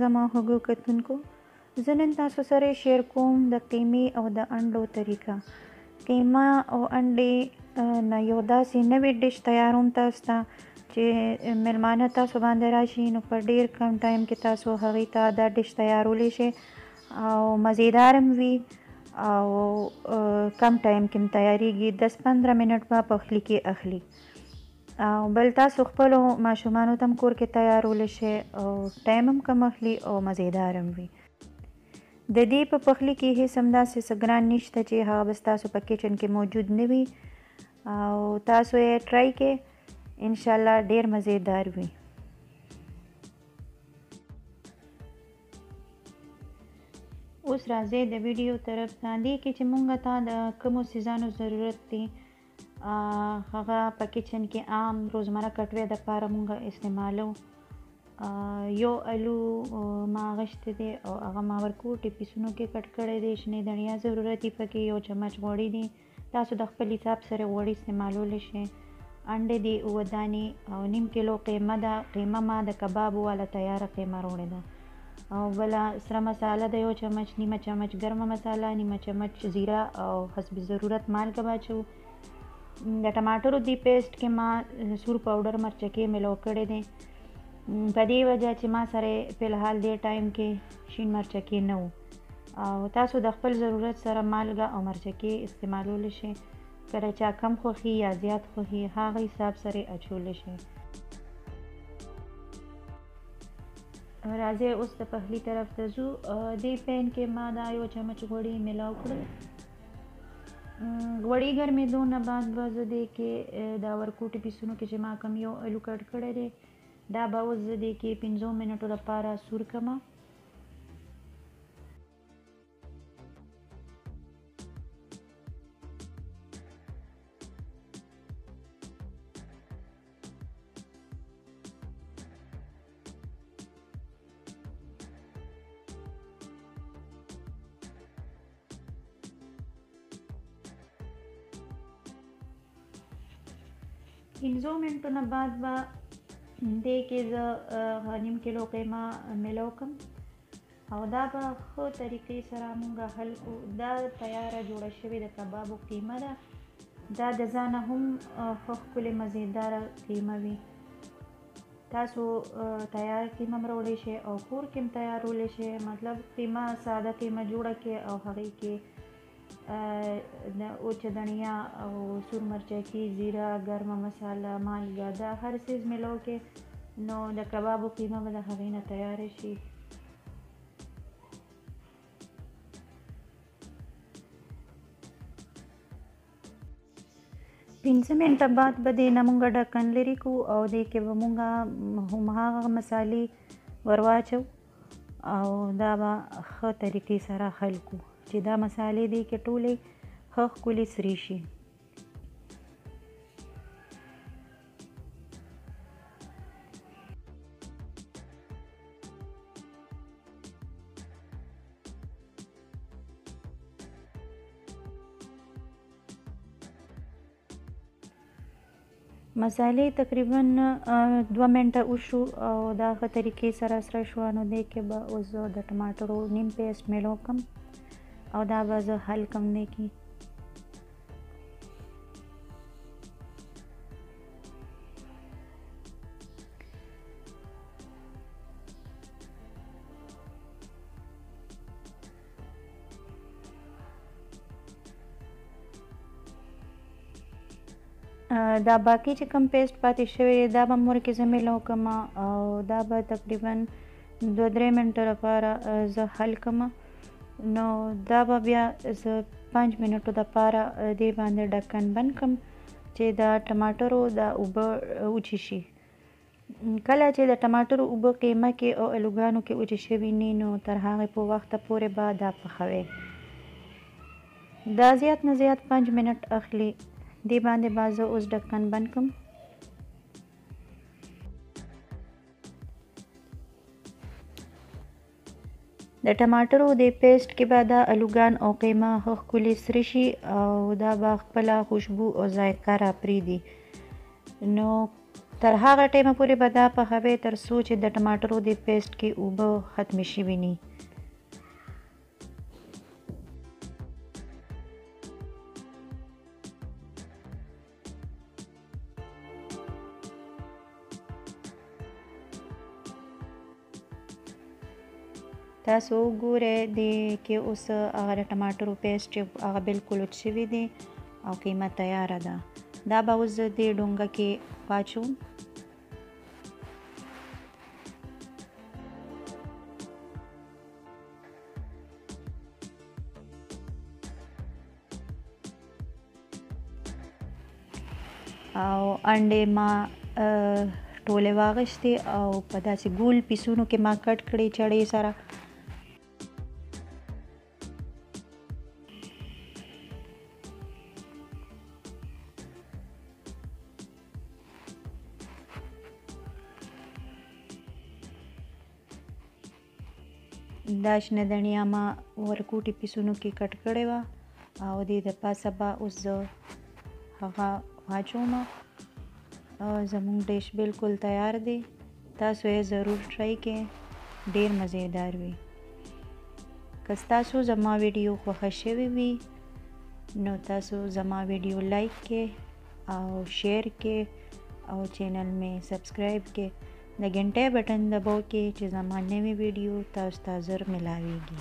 زما خوږو کتونکو. زه نن تاسو سره شیر کوم د قیمې او د انډو طریقه. قیمه او انډې نه یو داسې نوی ډش تیاروم تاسو ته چې میلمانه تاسو باندې راشي نو په ډیر کم ټایم کې تاسو هغوی ته دا ډش تیارولی شئ او مزیدار هم وي او کم ټایم کې هم تیاریږي. 10-15 منټ به پخلي کې اخلي او بل تاسو خپلو ماشومانو ته هم کور کې تیارولی شئ او ټایم هم کم اخلي او مزیدار هم وي. د دې په پخلي کې هیڅ همداسې څه ګران نشته چې هغه به ستاسو په کچن کې موجود نه وي او تاسو یې ټرای کې انشاءالله ډیر مزیدار وي. اوس راځئ د ویډیو طرف ته. دې کې چې مونږ ته د کومو څیزانو ضرورت دی هغه په کچن کې عام روزمره کټوۍ دپاره مونږ استعمالو. یو الو ما غشتی دی او هغه ما ورکوټي پیسونو کې کټ کړی دی. شنې دڼیا ضرورت دی پکې. یو چمچ غوړي دی. تاسو د خپل حساب سره غوړي استعمالولی شئ. انډې دی 7 دانې او نیم کیلو قیمه ده. قیمه ما د کبابو والا تیاره قیمه روړې ده او بله سره مساله د یو چمچ، نیمه چمچ ګرمه مساله، نیمه چمچ زیره او حسب ضرورت مالګه واچو. د ټماټرو دی پیسټ کې ما سور پاوډر مرچکې ملو کړی دی په دې وجه چې ما سره په الحال دې ټایم کې شین مرچکې نه وو او تاسو د خپل ضرورت سره مالګه او مرچکې استعمالولی شئ. کله چا کم خوښي یا زیات خوښي هغه حساب سره اچولی شئ. راځئ اوس د پخلي طرف ته ځو. دې پین کې ما دا یو چمچ غوړي ملاو کړل. غوړي ګرمېدو نه بعد به زه دې کې دا ورکوټي پیسونو کې چې ما کم یو الو کټ کړی دی دا به اوس زه دې کې 15 منټو لپاره سور کړم. پنځو منټو نه بعد به دې کې زه نیم کیلو قیمه ملو کړم او دا به ښه طریقې سره مونږ حل کړو. دا تیاره جوړه شوې د کبابو قیمه ده. دا د ځانه هم ښه ښکلې مزیداره قیمه وي. تاسو تیاره قیمه هم راوړی شئ او کور کې هم تیارولی شئ. مطلب قیمه ساده قیمه جوړه کړئ او هغې کې د اوچه دڼیا او سور مرچکي، زیره، ګرمه مساله، مالګه دا هر څیز ملو کې نو د کبابو قیمه به د هغې نه تیاره شي. پنځه منټه بعد به دې نه مونږ ډکن لرې کړو او دې کې به مونږ هماغه مسالې ور واچو او دا به ښه طریقې سره حل کړو چې دا مسالې دې کې ټولې ښه ښکلې سرې شي. مسالې تقریبا 2 منټه وشو او دا ښه طریقې سره سره شوه نو دې کې به اوس زه د ټماټرو نیم پیسټ ملو کړم او دا به زه حل کړم دې کې. دا باقي چې کوم پیسټ پاتې شوی دی دا به هم ورکې زه ملو کړم او دا به تقریبا 2-3 منټو لپاره زه حل کړم. نو دا به بیا زه 5 منټو دپاره دې باندې ډکن بند کړم چې د ټماټرو دا اوبه وچې شي. کله چې د ټماټرو اوبه قیمه کې او الوګانو کې وچې شوي نه نو تر هغې په وخته پورې به دا پخوئ. دا زیات نه زیات 5 منټ اخلي. دې باندې به زه اوس ډکن بند کړم. د ټماټرو د پیسټ کې به دا الوګان او قیمه ښه ښکلې سره شي او دا به خپله خوشبو او ذایقه را پرېږدي. نو تر هغه ټیمه پورې به دا پخوئ تر څو چې د ټماټرو د پیسټ کې اوبه ختمې شوي ني. تاسو وګورئ دې کې اوس هغه د ټماټرو پیسټ چې هغه بالکل وچ شوي دي او قیمه تیاره ده. دا به اوس زه دې ډونګه کې واچوم. او انډې ما ټولې واغشتې او په داسې ګول پیسونو کې ما کټ کړې چړې سره. دا شنه دڼیا ما ورکوټي پیسونو کې کټ کړې وه او دې د پاسه به اوس زه هغه واچوم. زمونږ ډیش بالکل تیار دی. تاسو یې ضرور ټرای کړئ، ډیر مزیدار وي. که تاسو زما ویډیو خوښه شوې وي نو تاسو زما ویډیو لایک کړئ او شیر کړئ او چینل مې سبسکرایب کړئ. د घंटे بټن دباو کې چې زما نوې ویډیو تاسو ته ژر ملاويږي.